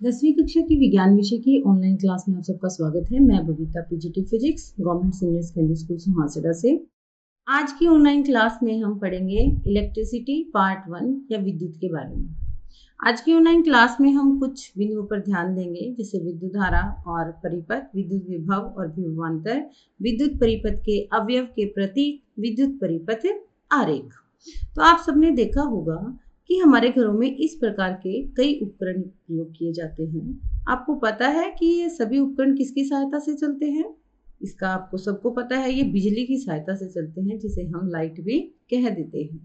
10वीं कक्षा की विज्ञान विषय की ऑनलाइन क्लास में आप सबका स्वागत है। मैं Babita PGT physics government senior secondary school Suhasra से। आज की ऑनलाइन क्लास में हम पढ़ेंगे इलेक्ट्रिसिटी पार्ट 1 या विद्युत के बारे में। आज की ऑनलाइन क्लास में हम कुछ बिंदुओं पर ध्यान देंगे, जैसे विद्युत धारा और परिपथ, विद्युत विभव और विभवांतर, विद्युत परिपथ के अवयव के प्रतीक, विद्युत परिपथ आरेख। तो आप सबने देखा होगा कि हमारे घरों में इस प्रकार के कई उपकरण प्रयोग किए जाते हैं। आपको पता है कि ये सभी उपकरण किसकी सहायता से चलते हैं? इसका आपको सबको पता है, ये बिजली की सहायता से चलते हैं, जिसे हम लाइट भी कह देते हैं।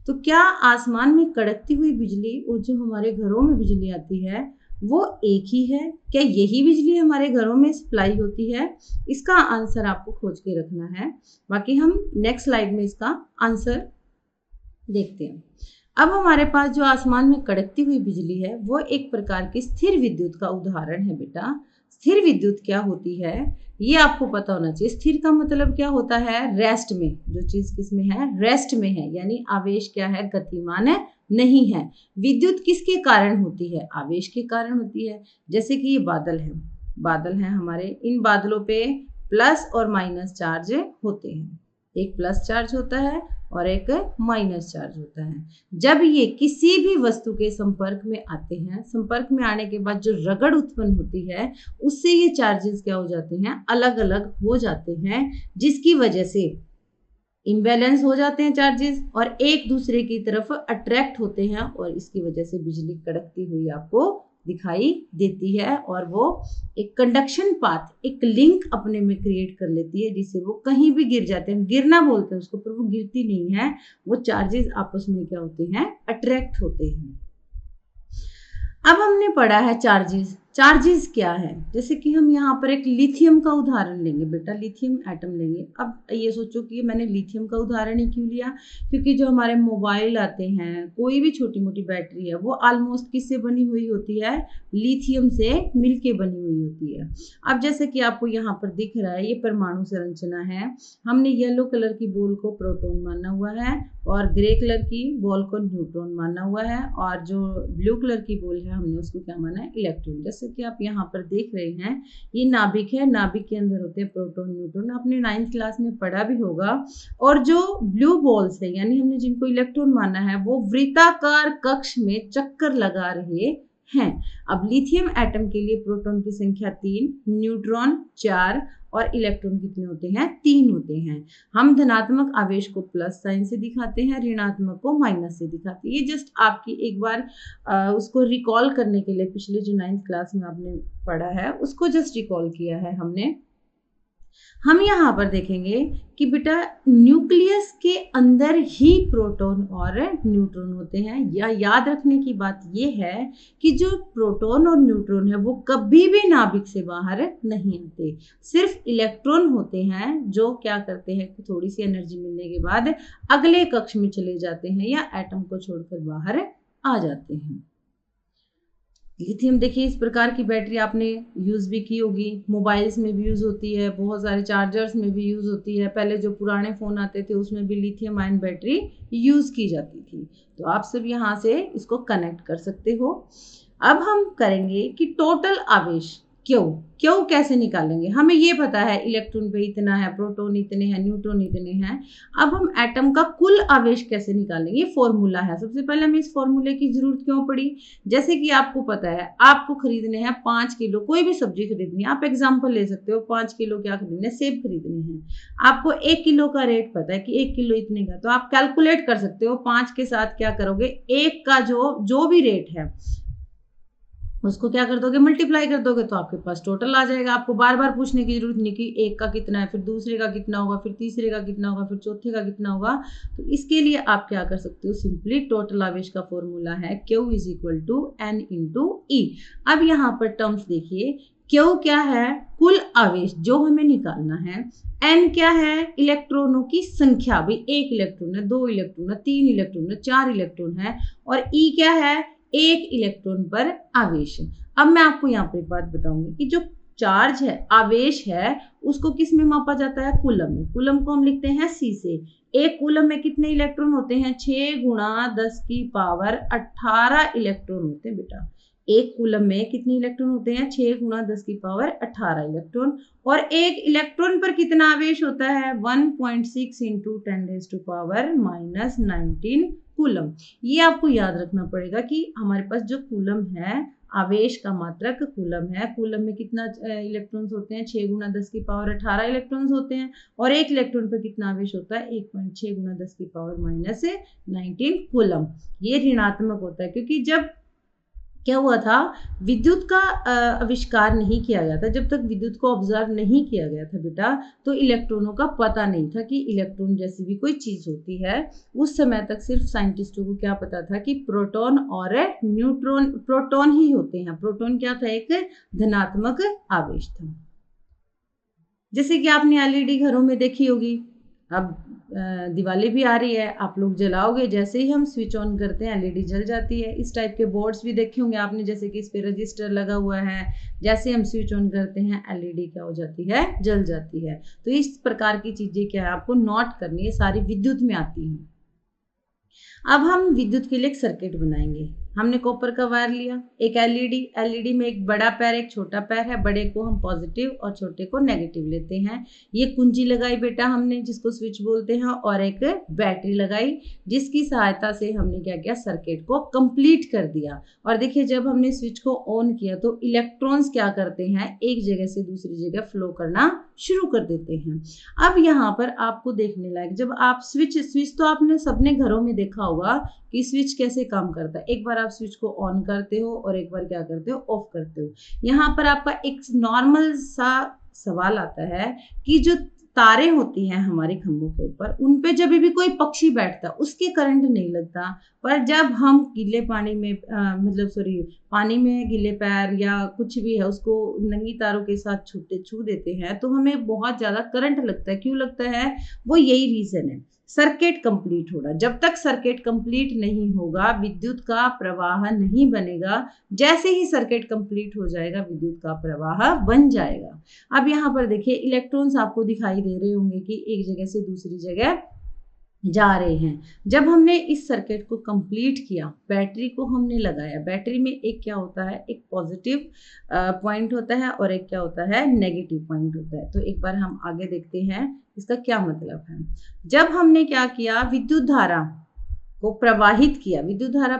तो क्या आसमान में कड़कती हुई बिजली और जो हमारे घरों में बिजली आती है वो एक ही है? क्या यही बिजली हमारे घरों में सप्लाई होती है? इसका आंसर आपको खोज के रखना है। बाकी हम नेक्स्ट स्लाइड में इसका आंसर देखते हैं। अब हमारे पास जो आसमान में कड़कती हुई बिजली है वो एक प्रकार की स्थिर विद्युत का उदाहरण है। बेटा, स्थिर विद्युत क्या होती है ये आपको पता होना चाहिए। स्थिर का मतलब क्या होता है? रेस्ट में। जो चीज किसमें है? रेस्ट में है, यानी आवेश क्या है? गतिमान है, नहीं है। विद्युत किसके कारण होती है? आवेश के कारण होती है। जैसे कि ये बादल है, बादल है हमारे, इन बादलों पे प्लस और माइनस चार्ज होते हैं। एक प्लस चार्ज होता है और एक माइनस चार्ज होता है। जब ये किसी भी वस्तु के संपर्क में आते हैं, संपर्क में आने के बाद जो रगड़ उत्पन्न होती है उससे ये चार्जेस क्या हो जाते हैं? अलग अलग हो जाते हैं, जिसकी वजह से इम्बैलेंस हो जाते हैं चार्जेस और एक दूसरे की तरफ अट्रैक्ट होते हैं, और इसकी वजह से बिजली कड़कती हुई आपको दिखाई देती है। और वो एक कंडक्शन पाथ, एक लिंक अपने में क्रिएट कर लेती है, जिससे वो कहीं भी गिर जाते हैं। गिरना बोलते हैं उसको, पर वो गिरती नहीं है। वो चार्जेस आपस में क्या होते हैं? अट्रैक्ट होते हैं। अब हमने पढ़ा है चार्जेस। चार्जेस क्या है? जैसे कि हम यहाँ पर एक लिथियम का उदाहरण लेंगे। बेटा, लिथियम एटम लेंगे। अब ये सोचो कि मैंने लिथियम का उदाहरण ही क्यों लिया? क्योंकि जो हमारे मोबाइल आते हैं, कोई भी छोटी मोटी बैटरी है, वो ऑलमोस्ट किससे बनी हुई होती है? लिथियम से मिलके बनी हुई होती है। अब जैसे कि आपको यहाँ पर दिख रहा है, ये परमाणु संरचना है। हमने येलो कलर की बॉल को प्रोटॉन माना हुआ है और ग्रे कलर की बॉल को न्यूट्रॉन माना हुआ है, और जो ब्लू कलर की बॉल है हमने उसको क्या माना है? इलेक्ट्रॉन। जैसे कि आप यहाँ पर देख रहे हैं, ये नाभिक है, नाभिक के अंदर होते हैं प्रोटॉन न्यूट्रॉन। आपने 9th क्लास में पढ़ा भी होगा। और जो ब्लू बॉल्स है, यानी हमने जिनको इलेक्ट्रॉन माना है, वो वृत्ताकार कक्ष में चक्कर लगा रहे हैं। अब लिथियम एटम के लिए प्रोटॉन की संख्या 3, न्यूट्रॉन 4 और इलेक्ट्रॉन कितने होते हैं? 3 होते हैं। हम धनात्मक आवेश को प्लस साइन से दिखाते हैं, ऋणात्मक को माइनस से दिखाते हैं। ये जस्ट आपकी एक बार उसको रिकॉल करने के लिए, पिछले जो 9th क्लास में आपने पढ़ा है उसको जस्ट रिकॉल किया है हमने। हम यहाँ पर देखेंगे कि बेटा न्यूक्लियस के अंदर ही प्रोटॉन और न्यूट्रॉन होते हैं। या याद रखने की बात यह है कि जो प्रोटॉन और न्यूट्रॉन है वो कभी भी नाभिक से बाहर नहीं आते। सिर्फ इलेक्ट्रॉन होते हैं जो क्या करते हैं कि थोड़ी सी एनर्जी मिलने के बाद अगले कक्ष में चले जाते हैं या एटम को छोड़कर बाहर आ जाते हैं। लिथियम देखिए, इस प्रकार की बैटरी आपने यूज़ भी की होगी, मोबाइल्स में भी यूज़ होती है, बहुत सारे चार्जर्स में भी यूज़ होती है। पहले जो पुराने फ़ोन आते थे उसमें भी लिथियम आयन बैटरी यूज़ की जाती थी। तो आप सब यहाँ से इसको कनेक्ट कर सकते हो। अब हम करेंगे कि टोटल आवेश क्यों कैसे निकालेंगे। हमें ये पता है इलेक्ट्रॉन पे इतना है, प्रोटॉन इतने हैं, न्यूट्रॉन इतने हैं। अब हम एटम का कुल आवेश कैसे निकालेंगे? ये फॉर्मूला है। सबसे पहले हमें इस फॉर्मूले की जरूरत क्यों पड़ी? जैसे कि आपको पता है, आपको खरीदने हैं 5 किलो, कोई भी सब्जी खरीदनी है। आप एग्जाम्पल ले सकते हो, 5 किलो क्या खरीदने? सेब खरीदने हैं। आपको 1 किलो का रेट पता है कि 1 किलो इतने का, तो आप कैलकुलेट कर सकते हो 5 के साथ क्या करोगे? 1 का जो भी रेट है उसको क्या कर दोगे? मल्टीप्लाई कर दोगे, तो आपके पास टोटल आ जाएगा। आपको बार बार पूछने की जरूरत नहीं कि 1 का कितना है, फिर दूसरे का कितना होगा, फिर तीसरे का कितना होगा, फिर चौथे का कितना होगा। तो इसके लिए आप क्या कर सकते हो? सिंपली टोटल आवेश का फॉर्मूला है Q = N × E। अब यहाँ पर टर्म्स देखिए, Q क्या है? कुल आवेश जो हमें निकालना है। N क्या है? इलेक्ट्रॉनों की संख्या, भाई 1 इलेक्ट्रॉन है, 2 इलेक्ट्रॉन है, 3 इलेक्ट्रॉन है, 4 इलेक्ट्रॉन है। और E क्या है? 1 इलेक्ट्रॉन पर आवेश। अब मैं आपको यहाँ पर एक बात बताऊंगी कि जो चार्ज है, आवेश है, उसको किस में मापा जाता है? कूलम में। कूलम को हम लिखते हैं C से। एक कूलम में कितने इलेक्ट्रॉन होते हैं? 6 गुणा 10 की पावर 18 इलेक्ट्रॉन होते हैं बेटा। एक कूलम में कितने इलेक्ट्रॉन होते हैं? 6 गुणा 10 की पावर 18 इलेक्ट्रॉन। और एक इलेक्ट्रॉन पर कितना आवेश होता है? 1.6 इंटू 10⁻⁻19 कूलम। ये आपको याद रखना पड़ेगा कि हमारे पास जो कूलम है, आवेश का मात्रक कूलम है, कूलम में कितना इलेक्ट्रॉन्स होते हैं? 6 गुणा 10 की पावर 18 इलेक्ट्रॉन्स होते हैं। और एक इलेक्ट्रॉन पर कितना आवेश होता है? 1.6 गुणा 10 की पावर -19 कूलम। ये ऋणात्मक होता है क्योंकि जब क्या हुआ था, विद्युत का आविष्कार नहीं किया गया था, जब तक विद्युत को ऑब्जर्व नहीं किया गया था बेटा, तो इलेक्ट्रॉनों का पता नहीं था कि इलेक्ट्रॉन जैसी भी कोई चीज होती है। उस समय तक सिर्फ साइंटिस्टों को क्या पता था कि प्रोटॉन और न्यूट्रॉन, प्रोटॉन ही होते हैं। प्रोटॉन क्या था? एक धनात्मक आवेश था। जैसे कि आपने एलईडी घरों में देखी होगी, अब दिवाली भी आ रही है, आप लोग जलाओगे, जैसे ही हम स्विच ऑन करते हैं एलईडी जल जाती है। इस टाइप के बोर्ड्स भी देखे होंगे आपने, जैसे कि इस पे रजिस्टर लगा हुआ है, जैसे हम स्विच ऑन करते हैं एलईडी क्या हो जाती है? जल जाती है। तो इस प्रकार की चीजें क्या है आपको नोट करनी है, सारी विद्युत में आती हैं। अब हम विद्युत के लिए एक सर्किट बनाएंगे। हमने कॉपर का वायर लिया, एक एलईडी में एक बड़ा पैर एक छोटा पैर है, बड़े को हम पॉजिटिव और छोटे को नेगेटिव लेते हैं। ये कुंजी लगाई बेटा हमने, जिसको स्विच बोलते हैं, और एक बैटरी लगाई, जिसकी सहायता से हमने क्या किया? सर्किट को कंप्लीट कर दिया। और देखिए जब हमने स्विच को ऑन किया तो इलेक्ट्रॉन्स क्या करते हैं? एक जगह से दूसरी जगह फ्लो करना शुरू कर देते हैं। अब यहाँ पर आपको देखने लायक, जब आप स्विच तो आपने सबने घरों में देखा होगा कि स्विच कैसे काम करता है। एक बार आप स्विच को ऑन करते हो और एक बार क्या करते हो? ऑफ करते हो। यहाँ पर आपका एक नॉर्मल सा सवाल आता है कि जो तारे होती हैं हमारे खंभों के ऊपर, उन पे जब भी कोई पक्षी बैठता उसके करंट नहीं लगता, पर जब हम गीले पानी में पानी में गीले पैर या कुछ भी है उसको नंगी तारों के साथ छू देते हैं तो हमें बहुत ज्यादा करंट लगता है। क्यों लगता है? वो यही रीजन है, सर्किट कंप्लीट होगा। जब तक सर्किट कंप्लीट नहीं होगा विद्युत का प्रवाह नहीं बनेगा। जैसे ही सर्किट कंप्लीट हो जाएगा विद्युत का प्रवाह बन जाएगा। अब यहाँ पर देखिए इलेक्ट्रॉन्स आपको दिखाई दे रहे होंगे कि एक जगह से दूसरी जगह जा रहे हैं। जब हमने इस सर्किट को कंप्लीट किया, बैटरी को हमने लगाया, बैटरी में एक क्या होता है? एक पॉजिटिव पॉइंट होता है और एक क्या होता है? नेगेटिव पॉइंट होता है। तो एक बार हम आगे देखते हैं इसका क्या मतलब है। जब हमने क्या किया? विद्युत धारा को प्रवाहित किया। विद्युत धारा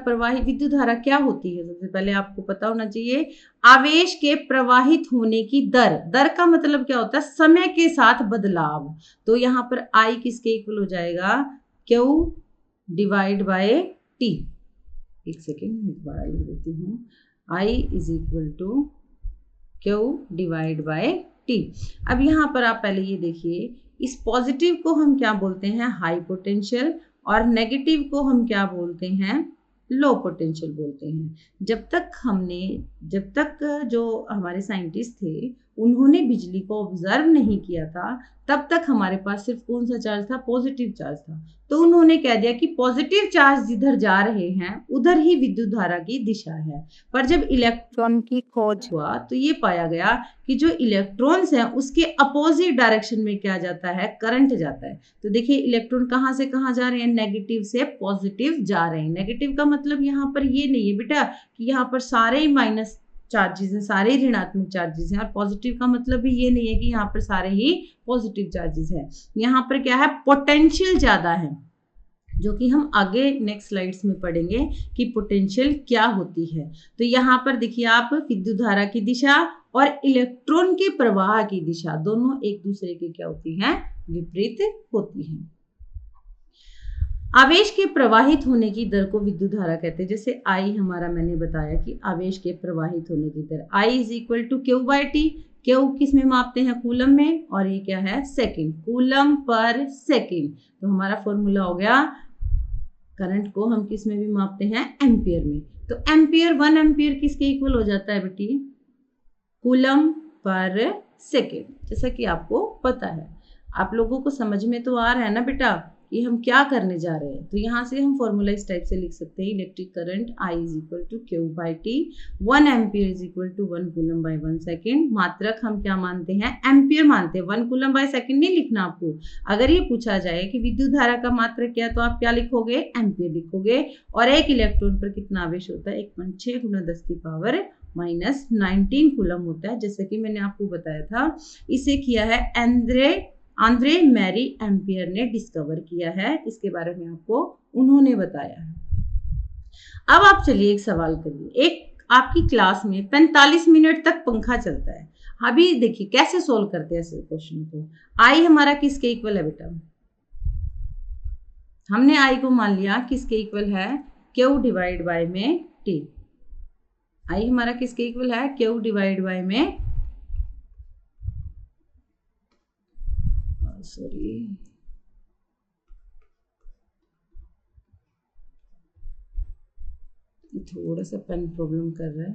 क्या होती है? सबसे पहले आपको पता होना चाहिए, आवेश के प्रवाहित होने की दर का मतलब क्या होता है? समय के साथ बदलाव। तो यहाँ पर I किसके इक्वल हो जाएगा? Q divide by T। एक सेकेंड दोबारा लिख देती हूँ, I is equal to Q divide by T। अब यहाँ पर आप पहले ये देखिए, इस पॉजिटिव को हम क्या बोलते हैं? हाई पोटेंशियल, और नेगेटिव को हम क्या बोलते हैं? लो पोटेंशियल बोलते हैं। जब तक जो हमारे साइंटिस्ट थे उन्होंने बिजली को ऑब्जर्व नहीं किया था, तब तक हमारे पास सिर्फ कौन सा चार्ज था? पॉजिटिव चार्ज था। तो उन्होंने कह दिया कि पॉजिटिव चार्ज जिधर जा रहे हैं उधर ही विद्युत धारा की दिशा है। पर जब इलेक्ट्रॉन की खोज हुआ तो ये पाया गया कि जो इलेक्ट्रॉन्स हैं उसके अपोजिट डायरेक्शन में क्या जाता है? करंट जाता है। तो देखिए इलेक्ट्रॉन कहाँ से कहाँ जा रहे हैं? नेगेटिव से पॉजिटिव जा रहे हैं। नेगेटिव का मतलब यहाँ पर ये नहीं है बेटा कि यहाँ पर सारे ही माइनस चार्जेस हैं, सारे ऋणात्मक चार्जेस हैं, और पॉजिटिव का मतलब भी ये नहीं है कि यहाँ पर सारे ही पॉजिटिव चार्जेस हैं। यहाँ पर क्या है? पोटेंशियल ज्यादा है, जो कि हम आगे नेक्स्ट स्लाइड्स में पढ़ेंगे कि पोटेंशियल क्या होती है। तो यहाँ पर देखिए आप, विद्युत धारा की दिशा और इलेक्ट्रॉन के प्रवाह की दिशा दोनों एक दूसरे के क्या होती हैं? विपरीत होती हैं। आवेश के प्रवाहित होने की दर को विद्युत धारा कहते हैं। जैसे I हमारा मैंने बताया कि आवेश के प्रवाहित होने की दर I is equal to Q by T। Q किस में मापते हैं? कूलम में, और ये क्या है? Second, coulomb per second. तो हमारा फॉर्मूला हो गया, करंट को हम किस में भी मापते हैं? एम्पियर में। तो एम्पियर 1 एम्पियर किसके इक्वल हो जाता है बेटी? Coulomb per second. जैसा कि आपको पता है, आप लोगों को समझ में तो आ रहा है ना बेटा कि हम क्या करने जा रहे हैं। तो यहाँ से हम फॉर्मूला इस टाइप से लिख सकते हैं, electric current I is equal to Q by T, 1 ampere is equal to 1 coulomb by 1 second. मात्रक हम क्या मानते हैं, एम्पियर मानते हैं, 1 कूलम बाई सेकेंड नहीं लिखना आपको। अगर ये पूछा जाए कि विद्युत धारा का मात्रक क्या, तो आप क्या लिखोगे, एम्पियर लिखोगे। और एक इलेक्ट्रॉन पर कितना आवेश होता है, 1.6 गुना 10 की पावर माइनस 19 कूलम होता है, जैसे कि मैंने आपको बताया था। इसे किया है आंद्रे मैरी एम्पियर ने डिस्कवर किया है, इसके बारे में आपको उन्होंने बताया है। अब आप चलिए एक सवाल करिए, एक आपकी क्लास में 45 मिनट तक पंखा चलता है। अभी देखिए कैसे सोल्व करते हैं ऐसे क्वेश्चन को। आई हमारा किसके इक्वल है बेटा, हमने आई को मान लिया किसके इक्वल है, क्यू डिवाइड बाय में टी। आई हमारा किसके इक्वल है, क्यू डिवाइड बाय में, सॉरी थोड़ा सा पेन प्रॉब्लम कर रहा है।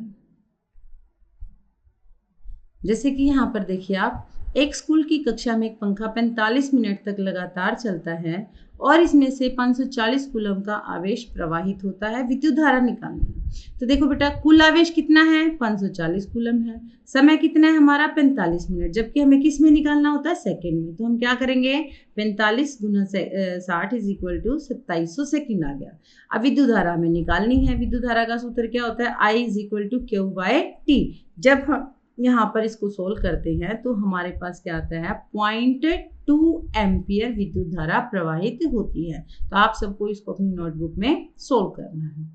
जैसे कि यहाँ पर देखिए आप, एक स्कूल की कक्षा में एक पंखा 45 मिनट तक लगातार चलता है और इसमें से 540 कूलम का आवेश प्रवाहित होता है, विद्युत धारा निकालनी है। तो देखो बेटा, कुल आवेश कितना है, 540 कूलम है, समय कितना है हमारा 45 मिनट, जबकि हमें किस में निकालना होता है, सेकेंड में। तो हम क्या करेंगे, 45 गुना 60 इज इक्वल टू 2700 सेकेंड आ गया। अब विद्युत धारा हमें निकालनी है। विद्युत धारा का सूत्र क्या होता है, I is equal to Q by T. जब हम यहाँ पर इसको सोल्व करते हैं तो हमारे पास क्या आता है, 0.2 एम्पियर विद्युत धारा प्रवाहित होती है। तो आप सबको इसको अपनी नोटबुक में सोल्व करना है।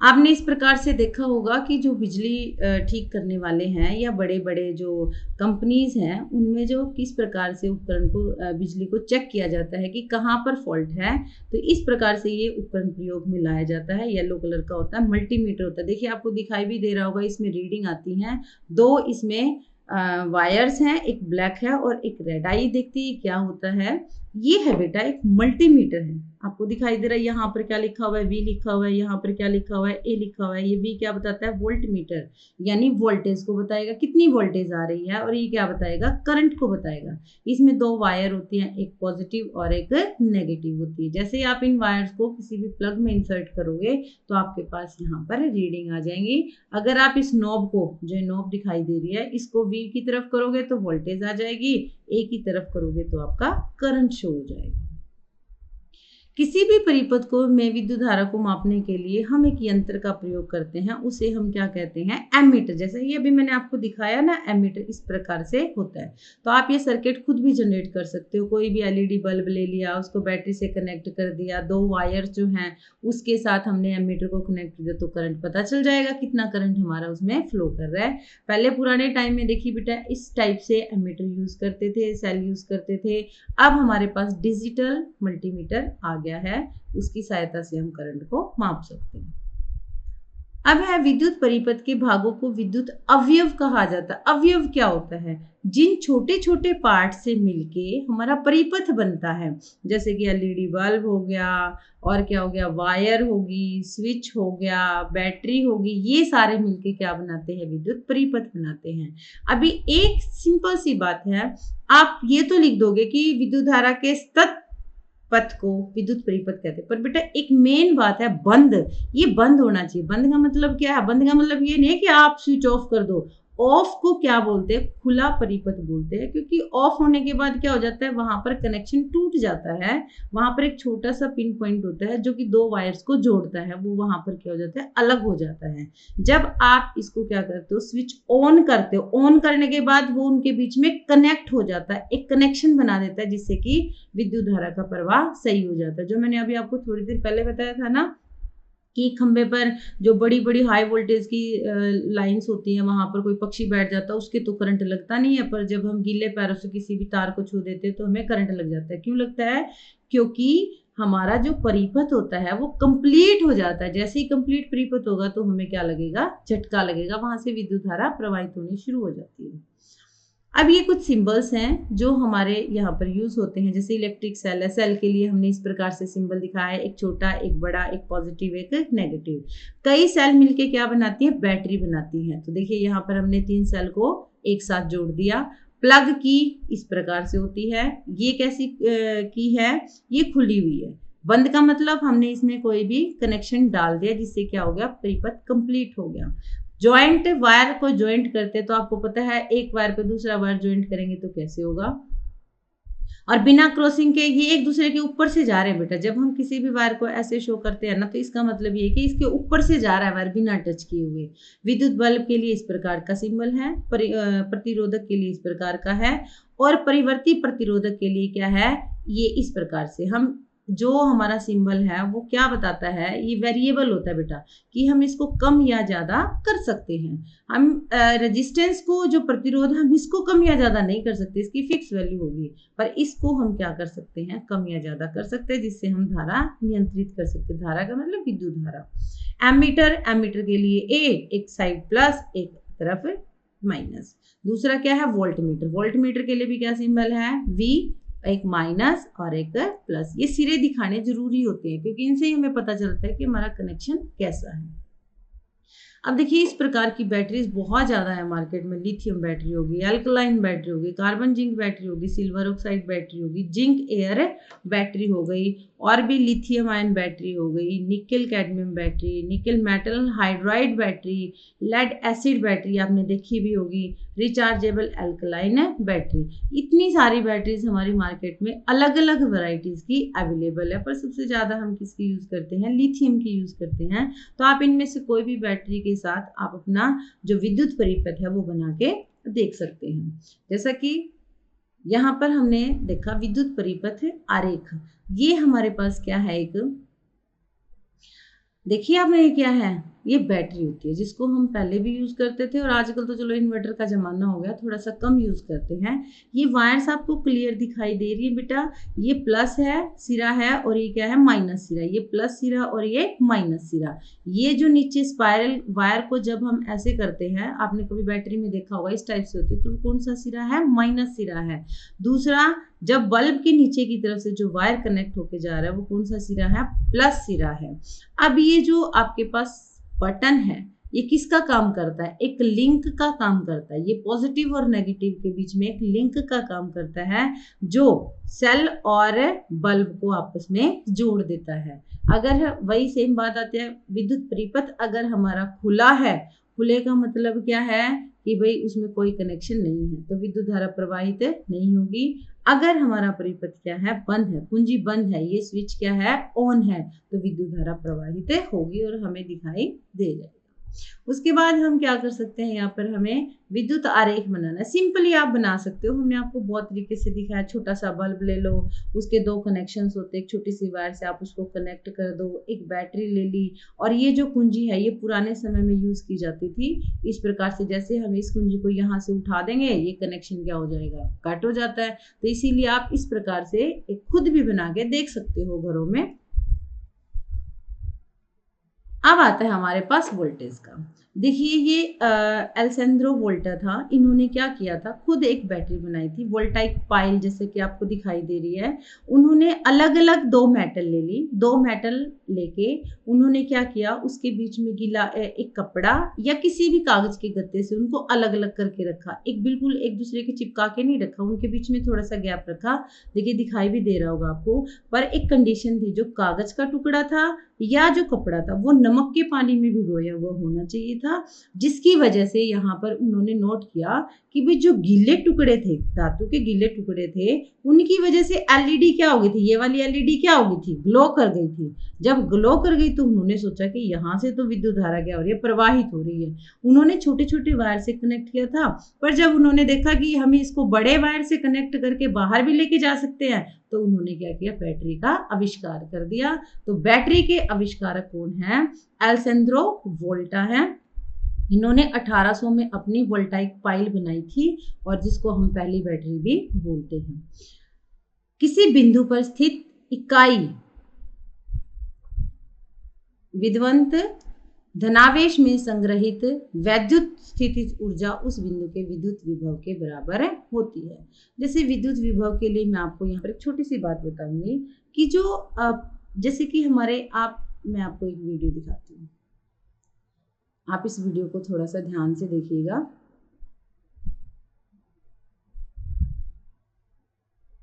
आपने इस प्रकार से देखा होगा कि जो बिजली ठीक करने वाले हैं या बड़े बड़े जो कंपनीज हैं, उनमें जो किस प्रकार से उपकरण को बिजली को चेक किया जाता है कि कहाँ पर फॉल्ट है। तो इस प्रकार से ये उपकरण प्रयोग में लाया जाता है। येलो कलर का होता है, मल्टीमीटर होता है। देखिए आपको दिखाई भी दे रहा होगा, इसमें रीडिंग आती हैं, 2 इसमें वायर्स हैं, एक ब्लैक है और एक रेड। आइए देखते हैं क्या होता है। ये है बेटा एक मल्टीमीटर है, आपको दिखाई दे रहा है। यहाँ पर क्या लिखा हुआ है, V लिखा हुआ है, यहाँ पर क्या लिखा हुआ है, A लिखा हुआ है। ये V क्या बताता है, वोल्ट मीटर, यानी वोल्टेज को बताएगा कितनी वोल्टेज आ रही है। और ये क्या बताएगा, करंट को बताएगा। इसमें 2 वायर होती हैं, एक पॉजिटिव और एक नेगेटिव होती है। जैसे ही आप इन वायर्स को किसी भी प्लग में इंसर्ट करोगे तो आपके पास यहाँ पर रीडिंग आ जाएंगी। अगर आप इस नॉब को, जो नॉब दिखाई दे रही है, इसको V की तरफ करोगे तो वोल्टेज आ जाएगी, A की तरफ करोगे तो आपका करंट शो हो जाएगा। किसी भी परिपथ को में विद्युत धारा को मापने के लिए हम एक यंत्र का प्रयोग करते हैं, उसे हम क्या कहते हैं, एमीटर। जैसे ये अभी मैंने आपको दिखाया ना, एमीटर इस प्रकार से होता है। तो आप ये सर्किट खुद भी जनरेट कर सकते हो। कोई भी एलईडी बल्ब ले लिया, उसको बैटरी से कनेक्ट कर दिया, 2 वायर जो हैं उसके साथ हमने एमीटर को कनेक्ट किया, तो करंट पता चल जाएगा कितना करंट हमारा उसमें फ्लो कर रहा है। पहले पुराने टाइम में देखिए बेटा, इस टाइप से एमीटर यूज करते थे, सेल यूज करते थे। अब हमारे पास डिजिटल मल्टीमीटर आ गया है, उसकी सहायता से हम करंट को माप सकते हैं। अब है विद्युत परिपथ के भागों को विद्युत अवयव कहा जाता है। अवयव क्या होता है, जिन छोटे छोटे पार्ट से मिलके हमारा परिपथ बनता है। जैसे कि एलईडी बल्ब हो गया, और क्या हो गया, वायर होगी, स्विच हो गया, बैटरी होगी, ये सारे मिलके क्या बनाते हैं, विद्युत परिपथ बनाते हैं। अभी एक सिंपल सी बात है, आप ये तो लिख दोगे कि विद्युत धारा के तत्व पथ को विद्युत परिपथ कहते हैं, पर बेटा एक मेन बात है बंद। ये बंद होना चाहिए। बंद का मतलब क्या है, बंद का मतलब ये नहीं है कि आप स्विच ऑफ कर दो। ऑफ को क्या बोलते हैं, खुला परिपथ बोलते हैं, क्योंकि ऑफ होने के बाद क्या हो जाता है, वहां पर कनेक्शन टूट जाता है। वहां पर एक छोटा सा पिन पॉइंट होता है जो कि 2 वायर्स को जोड़ता है, वो वहां पर क्या हो जाता है, अलग हो जाता है। जब आप इसको क्या करते हो, स्विच ऑन करते हो, ऑन करने के बाद वो उनके बीच में कनेक्ट हो जाता है, एक कनेक्शन बना देता है, जिससे कि विद्युत धारा का प्रवाह सही हो जाता है। जो मैंने अभी आपको थोड़ी देर पहले बताया था ना, कि खंबे पर जो बड़ी बड़ी हाई वोल्टेज की लाइंस होती हैं, वहां पर कोई पक्षी बैठ जाता है, उसके तो करंट लगता नहीं है, पर जब हम गीले पैरों से किसी भी तार को छू देते हैं तो हमें करंट लग जाता है। क्यों लगता है, क्योंकि हमारा जो परिपथ होता है वो कंप्लीट हो जाता है। जैसे ही कंप्लीट परिपथ होगा तो हमें क्या लगेगा, झटका लगेगा, वहां से विद्युत धारा प्रवाहित होनी शुरू हो जाती है। अब ये कुछ सिंबल्स हैं जो हमारे यहाँ पर यूज होते हैं। जैसे इलेक्ट्रिक सेल है, सेल के लिए हमने इस प्रकार से सिंबल दिखाया है, एक छोटा, एक बड़ा, एक पॉजिटिव, एक नेगेटिव। कई सेल मिलके क्या बनाती है, बैटरी बनाती हैं। तो देखिए यहाँ पर हमने 3 सेल को एक साथ जोड़ दिया। प्लग की इस प्रकार से होती है, ये कैसी की है, ये खुली हुई है। बंद का मतलब हमने इसमें कोई भी कनेक्शन डाल दिया जिससे क्या हो गया, परिपथ कंप्लीट हो गया। ज्वाइंट, वायर को ज्वाइंट करते तो आपको पता है एक वायर पे दूसरा वायर ज्वाइंट करेंगे तो कैसे होगा, और बिना क्रॉसिंग के ये एक दूसरे के ऊपर से जा रहे हैं बेटा। जब हम किसी भी वायर को ऐसे शो करते हैं ना तो इसका मतलब ये है कि इसके ऊपर से जा रहा है वायर बिना टच किए हुए। विद्युत बल्ब के लिए इस प्रकार का सिंबल है, प्रतिरोधक के लिए इस प्रकार का है, और परिवर्ती प्रतिरोधक के लिए क्या है, ये इस प्रकार से। हम जो हमारा सिंबल है वो क्या बताता है, ये वेरिएबल होता है बेटा, कि हम इसको कम या ज्यादा कर सकते हैं। हम रेजिस्टेंस को, जो प्रतिरोध, हम इसको कम या ज्यादा नहीं कर सकते, इसकी फिक्स वैल्यू होगी, पर इसको हम क्या कर सकते हैं, कम या ज्यादा कर सकते हैं, जिससे हम धारा नियंत्रित कर सकते हैं। धारा का मतलब विद्युत धारा। एमीटर, एमीटर के लिए ए, एक साइड प्लस एक तरफ माइनस। दूसरा क्या है, वोल्टमीटर। वोल्टमीटर के लिए भी क्या सिंबल है, वी, एक माइनस और एक प्लस। ये सिरे दिखाने जरूरी होते हैं क्योंकि इनसे ही हमें पता चलता है कि हमारा कनेक्शन कैसा है। अब देखिए इस प्रकार की बैटरीज बहुत ज़्यादा है मार्केट में। लिथियम बैटरी होगी, अल्कलाइन बैटरी होगी, कार्बन जिंक बैटरी होगी, सिल्वर ऑक्साइड बैटरी होगी, जिंक एयर बैटरी हो गई, और भी लिथियम आयन बैटरी हो गई, nickel cadmium battery, nickel metal hydride battery, lead acid battery आपने देखी भी होगी, रिचार्जेबल अल्कलाइन बैटरी। इतनी सारी बैटरीज हमारी मार्केट में अलग अलग वैरायटीज की अवेलेबल है, पर सबसे ज़्यादा हम किसकी यूज़ करते हैं, लिथियम की यूज़ करते हैं। तो आप इनमें से कोई भी बैटरी के साथ आप अपना जो विद्युत परिपथ है वो बना के देख सकते हैं। जैसा कि यहाँ पर हमने देखा विद्युत परिपथ आरेख, ये हमारे पास क्या है, एक देखिए आपने ये क्या है, ये बैटरी होती है जिसको हम पहले भी यूज़ करते थे, और आजकल तो चलो इन्वर्टर का ज़माना हो गया, थोड़ा सा कम यूज़ करते हैं। ये वायर्स आपको क्लियर दिखाई दे रही है बेटा, ये प्लस है सिरा है, और ये क्या है, माइनस सिरा। ये प्लस सिरा और ये माइनस सिरा। ये जो नीचे स्पाइरल वायर को जब हम ऐसे करते हैं, आपने कभी बैटरी में देखा होगा इस टाइप से होती है, तो कौन सा सिरा है, माइनस सिरा है। दूसरा, जब बल्ब के नीचे की तरफ से जो वायर कनेक्ट होके जा रहा है वो कौन सा सिरा है, प्लस सिरा है। अब ये जो आपके पास बटन है, ये किसका काम करता है, एक लिंक का काम करता है। ये पॉजिटिव और नेगेटिव के बीच में एक लिंक का काम करता है, जो सेल और बल्ब को आपस में जोड़ देता है। अगर वही सेम बात आती है, विद्युत परिपथ अगर हमारा खुला है, खुले का मतलब क्या है कि भाई उसमें कोई कनेक्शन नहीं है, तो विद्युत धारा प्रवाहित नहीं होगी। अगर हमारा परिपथ क्या है, बंद है, कुंजी बंद है, ये स्विच क्या है, ऑन है, तो विद्युत धारा प्रवाहित होगी और हमें दिखाई दे जाएगी। उसके बाद हम क्या कर सकते हैं, यहाँ पर हमें विद्युत आरेख बनाना है। सिंपली आप बना सकते हो, हमने आपको बहुत तरीके से दिखाया। छोटा सा बल्ब ले लो, उसके दो कनेक्शंस होते हैं, एक छोटी सी वायर से आप उसको कनेक्ट कर दो, एक बैटरी ले ली, और ये जो कुंजी है ये पुराने समय में यूज की जाती थी इस प्रकार से। जैसे हम इस कुंजी को यहाँ से उठा देंगे, ये कनेक्शन क्या हो जाएगा, कट हो जाता है। तो इसीलिए आप इस प्रकार से एक खुद भी बना के देख सकते हो घरों में। अब आता है हमारे पास वोल्टेज का। देखिए ये एल्सेंड्रो वोल्टा था, इन्होंने क्या किया था, खुद एक बैटरी बनाई थी, वोल्टाइक पाइल, जैसे कि आपको दिखाई दे रही है। उन्होंने अलग अलग दो मेटल ले ली, दो मेटल लेके उन्होंने क्या किया, उसके बीच में गीला एक कपड़ा या किसी भी कागज के गत्ते से उनको अलग अलग करके रखा। एक बिल्कुल एक दूसरे के चिपका के नहीं रखा, उनके बीच में थोड़ा सा गैप रखा। देखिए दिखाई भी दे रहा होगा आपको, पर एक कंडीशन थी, जो कागज का टुकड़ा था या जो कपड़ा था वो नमक के पानी में भिगोया हुआ होना चाहिए था, जिसकी वजह से यहाँ पर उन्होंने नोट किया कि भाई जो गीले टुकड़े थे, धातु के गीले टुकड़े थे, उनकी वजह से एलईडी क्या हो गई थी, ये वाली एलईडी क्या हो गई थी, ग्लो कर गई थी। जब ग्लो कर गई तो उन्होंने सोचा कि यहाँ से तो विद्युत धारा क्या हो रही है, प्रवाहित हो रही है। उन्होंने छोटे छोटे वायर से कनेक्ट किया था, पर जब उन्होंने देखा कि हम इसको बड़े वायर से कनेक्ट करके बाहर भी लेके जा सकते हैं, तो उन्होंने क्या किया, बैटरी का आविष्कार कर दिया। तो बैटरी के आविष्कारक कौन है, एल्सेंड्रो वोल्टा है। इन्होंने 1800 में अपनी वोल्टाइक पाइल बनाई थी, और जिसको हम पहली बैटरी भी बोलते हैं। किसी बिंदु पर स्थित इकाई विद्युत धनावेश में संग्रहित वैद्युत स्थितिज ऊर्जा उस बिंदु के विद्युत विभव के बराबर होती है। जैसे विद्युत विभव के लिए मैं आपको यहाँ पर एक छोटी सी बात बताऊंगी कि जो जैसे कि हमारे मैं आपको एक वीडियो दिखाती हूँ, आप इस वीडियो को थोड़ा सा ध्यान से देखिएगा।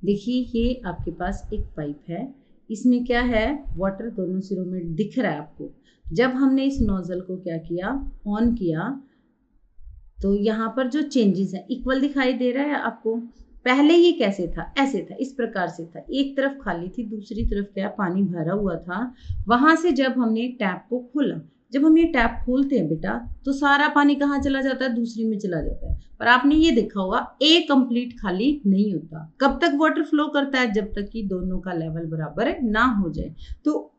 देखिए ये आपके पास एक पाइप है, इसमें क्या है, वाटर दोनों सिरों में दिख रहा है आपको। जब हमने इस नोजल को क्या किया, ऑन किया, तो यहाँ पर जो चेंजेस है इक्वल दिखाई दे रहा है आपको। पहले ही कैसे था, ऐसे था, इस प्रकार से था, एक तरफ खाली थी, दूसरी तरफ क्या पानी भरा हुआ था। वहां से जब हमने टैप को खोला, जब हम ये टैप खोलते हैं बेटा, तो सारा पानी कहाँ चला जाता है, दूसरी में चला जाता है। पर आपने ये देखा होगा ए कंप्लीट खाली नहीं होता। कब तक वाटर फ्लो करता है, जब तक कि दोनों का लेवल बराबर ना हो जाए। तो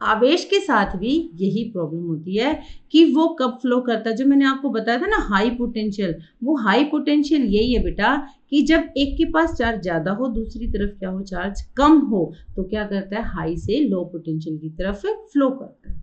आवेश के साथ भी यही प्रॉब्लम होती है कि वो कब फ्लो करता है। जो मैंने आपको बताया था ना हाई पोटेंशियल, वो हाई पोटेंशियल यही है बेटा कि जब एक के पास चार्ज ज्यादा हो, दूसरी तरफ क्या हो, चार्ज कम हो, तो क्या करता है, हाई से लो पोटेंशियल की तरफ फ्लो करता है।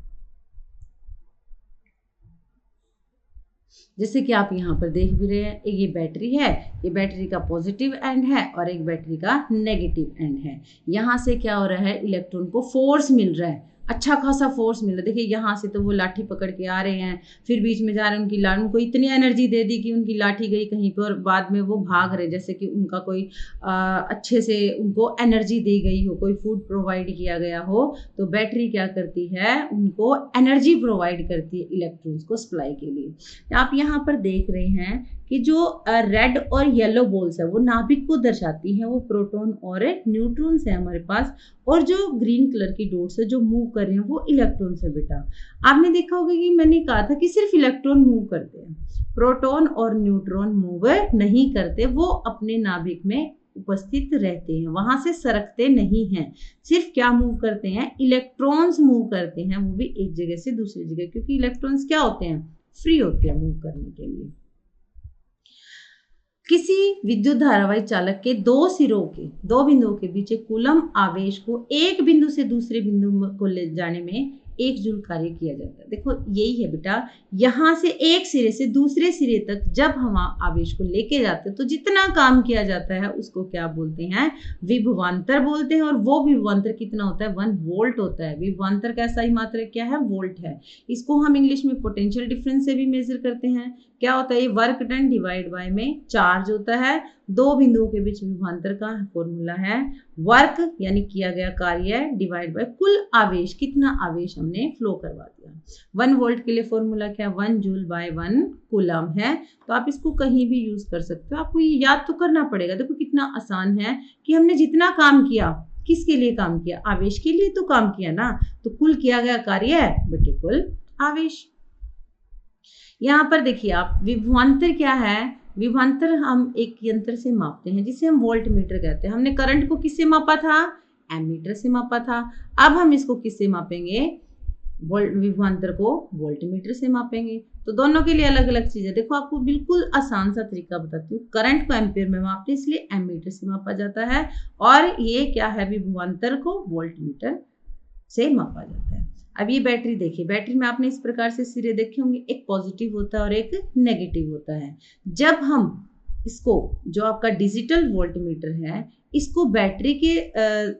जैसे कि आप यहाँ पर देख भी रहे हैं, ये बैटरी है, ये बैटरी का पॉजिटिव एंड है और एक बैटरी का नेगेटिव एंड है। यहाँ से क्या हो रहा है, इलेक्ट्रॉन को फोर्स मिल रहा है, अच्छा खासा फोर्स मिल रहा है। देखिए यहाँ से तो वो लाठी पकड़ के आ रहे हैं, फिर बीच में जा रहे हैं, उनकी उनको इतनी एनर्जी दे दी कि उनकी लाठी गई कहीं पर और बाद में वो भाग रहे, जैसे कि उनका कोई अच्छे से उनको एनर्जी दी गई हो, कोई फूड प्रोवाइड किया गया हो। तो बैटरी क्या करती है, उनको एनर्जी प्रोवाइड करती है इलेक्ट्रॉन्स को सप्लाई के लिए। आप यहाँ पर देख रहे हैं कि जो रेड और येलो बॉल्स है वो नाभिक को दर्शाती हैं, वो प्रोटॉन और न्यूट्रॉन्स है हमारे पास। और जो ग्रीन कलर की डॉट्स है जो मूव कर रहे हैं वो इलेक्ट्रॉन्स है बेटा। आपने देखा होगा कि मैंने कहा था कि सिर्फ इलेक्ट्रॉन मूव करते हैं, प्रोटॉन और न्यूट्रॉन मूव नहीं करते, वो अपने नाभिक में उपस्थित रहते हैं, वहां से सरकते नहीं हैं। सिर्फ क्या मूव करते हैं, इलेक्ट्रॉन्स मूव करते हैं, वो भी एक जगह से दूसरी जगह, क्योंकि इलेक्ट्रॉन्स क्या होते हैं, फ्री होते हैं मूव करने के लिए। किसी विद्युत धारावाही चालक के दो बिंदुओं के बीच एक कूलम आवेश को एक बिंदु से दूसरे बिंदु को ले जाने में 1 जूल कार्य किया जाता है। देखो यही है बेटा, यहाँ से एक सिरे से दूसरे सिरे तक जब हम आवेश को लेके जाते हैं तो जितना काम किया जाता है उसको क्या बोलते हैं, विभवांतर बोलते हैं। और वो विभवांतर कितना होता है, 1 वोल्ट होता है। विभवांतर का सही मात्रा क्या है, वोल्ट है। इसको हम इंग्लिश में पोटेंशियल डिफरेंस से भी मेजर करते हैं। क्या होता है, ये वर्क डन डिवाइड बाय में चार्ज होता है। दो बिंदुओं के बीच विभवांतर का फॉर्मूला है वर्क यानी किया गया कार्य डिवाइड बाय कुल आवेश, कितना आवेश हमने फ्लो करवा दिया। 1 वोल्ट के लिए फॉर्मूला क्या, 1 जूल बाय 1 कूलम है। तो आप इसको कहीं भी यूज कर सकते हो, आपको ये याद तो करना पड़ेगा। देखो कितना आसान है कि हमने जितना काम किया, किसके लिए काम किया, आवेश के लिए तो काम किया ना, तो कुल किया गया कार्य बटे कुल आवेश। यहाँ पर देखिए आप, विभवांतर क्या है, विभवांतर हम एक यंत्र से मापते हैं जिसे हम वोल्ट मीटर कहते हैं। हमने करंट को किससे मापा था, एमीटर से मापा था। अब हम इसको किससे मापेंगे, विभवांतर को वोल्ट मीटर से मापेंगे। तो दोनों के लिए अलग अलग चीज है। देखो आपको बिल्कुल आसान सा तरीका बताती हूँ। करंट को एम्पियर में मापते हैं इसलिए एमीटर से मापा जाता है, और ये क्या है, विभवांतर को वोल्ट मीटर से मापा जाता है। अब ये बैटरी देखिए, बैटरी में आपने इस प्रकार से सिरे देखे होंगे, एक पॉजिटिव होता है और एक नेगेटिव होता है। जब हम इसको, जो आपका डिजिटल वोल्ट मीटर है, इसको बैटरी के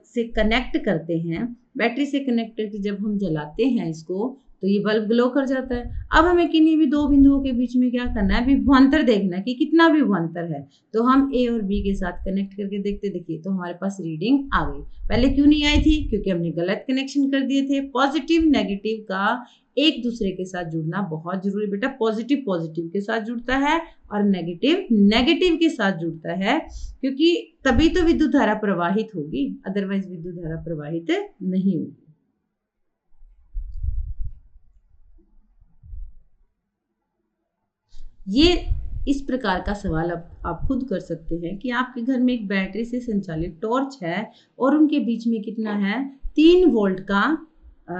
से कनेक्ट करते हैं, बैटरी से कनेक्ट करके जब हम जलाते हैं इसको, तो ये बल्ब ग्लो कर जाता है। अब हमें किन्हीं भी दो बिंदुओं के बीच में क्या करना है, विभवांतर देखना है कि कितना विभवांतर है। तो हम ए और बी के साथ कनेक्ट करके देखते, देखिए तो हमारे पास रीडिंग आ गई। पहले क्यों नहीं आई थी, क्योंकि हमने गलत कनेक्शन कर दिए थे। पॉजिटिव नेगेटिव का एक दूसरे के साथ जुड़ना बहुत जरूरी बेटा। पॉजिटिव पॉजिटिव के साथ जुड़ता है और नेगेटिव नेगेटिव के साथ जुड़ता है, क्योंकि तभी तो विद्युत धारा प्रवाहित होगी, अदरवाइज विद्युत धारा प्रवाहित नहीं होगी। ये इस प्रकार का सवाल आप खुद कर सकते हैं कि आपके घर में एक बैटरी से संचालित टॉर्च है और उनके बीच में कितना है, 3 वोल्ट का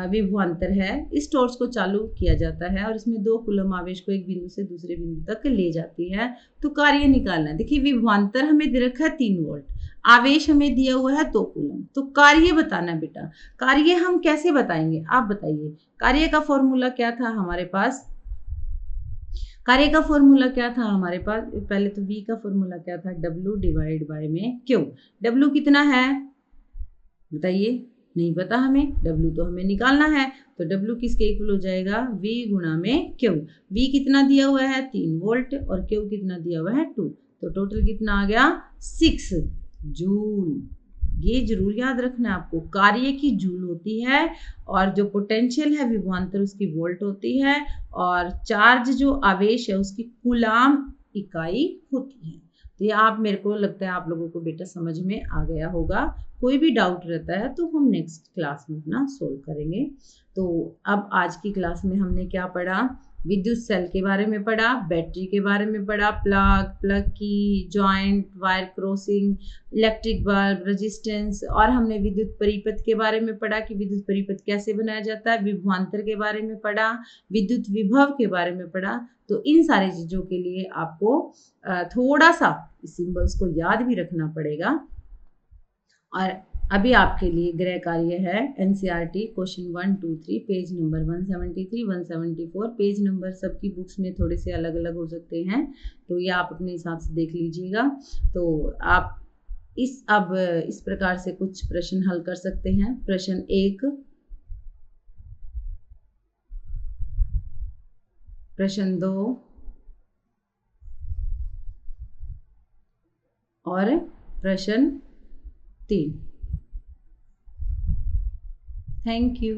विभवांतर है। इस टॉर्च को चालू किया जाता है और इसमें 2 कूलम आवेश को एक बिंदु से दूसरे बिंदु तक ले जाती है। तो कार्य निकालना है। देखिए विभवांतर हमें दे रखा है 3 वोल्ट, आवेश हमें दिया हुआ है 2 कूलम। तो कार्य बताना बेटा। कार्य हम कैसे बताएंगे, आप बताइए। कार्य का फॉर्मूला क्या था हमारे पास, कार्य का फॉर्मूला क्या था हमारे पास, पहले तो V का फॉर्मूला क्या था, W डिवाइड बाय में Q। W कितना है बताइए, नहीं पता हमें, W तो हमें निकालना है। तो W किसके इक्वल हो जाएगा, V गुणा में Q। V कितना दिया हुआ है 3 वोल्ट और Q कितना दिया हुआ है 2, तो टोटल कितना आ गया 6। जूल। ये जरूर याद रखना है आपको, कार्य की जूल होती है और जो पोटेंशियल है विभवांतर उसकी वोल्ट होती है और चार्ज जो आवेश है उसकी कूलाम इकाई होती है। तो ये आप, मेरे को लगता है आप लोगों को बेटा समझ में आ गया होगा। कोई भी डाउट रहता है तो हम नेक्स्ट क्लास में अपना सोल्व करेंगे। तो अब आज की क्लास में हमने क्या पढ़ा, विद्युत सेल के बारे में पढ़ा, बैटरी के बारे में पढ़ा, प्लग की, joint, wire crossing, electric bulb, resistance, और हमने विद्युत परिपथ के बारे में पढ़ा कि विद्युत परिपथ कैसे बनाया जाता है, विभवांतर के बारे में पढ़ा, विद्युत विभव के बारे में पढ़ा। तो इन सारी चीज़ों के लिए आपको थोड़ा सा सिंबल्स को याद भी रखना पड़ेगा। और अभी आपके लिए गृह कार्य है NCERT question 1, 2, 3 page number 173, 174। Page number सबकी बुक्स में थोड़े से अलग अलग हो सकते हैं, तो ये आप अपने हिसाब से देख लीजिएगा। तो आप इस प्रकार से कुछ प्रश्न हल कर सकते हैं। प्रश्न 1, प्रश्न 2 और प्रश्न 3। Thank you.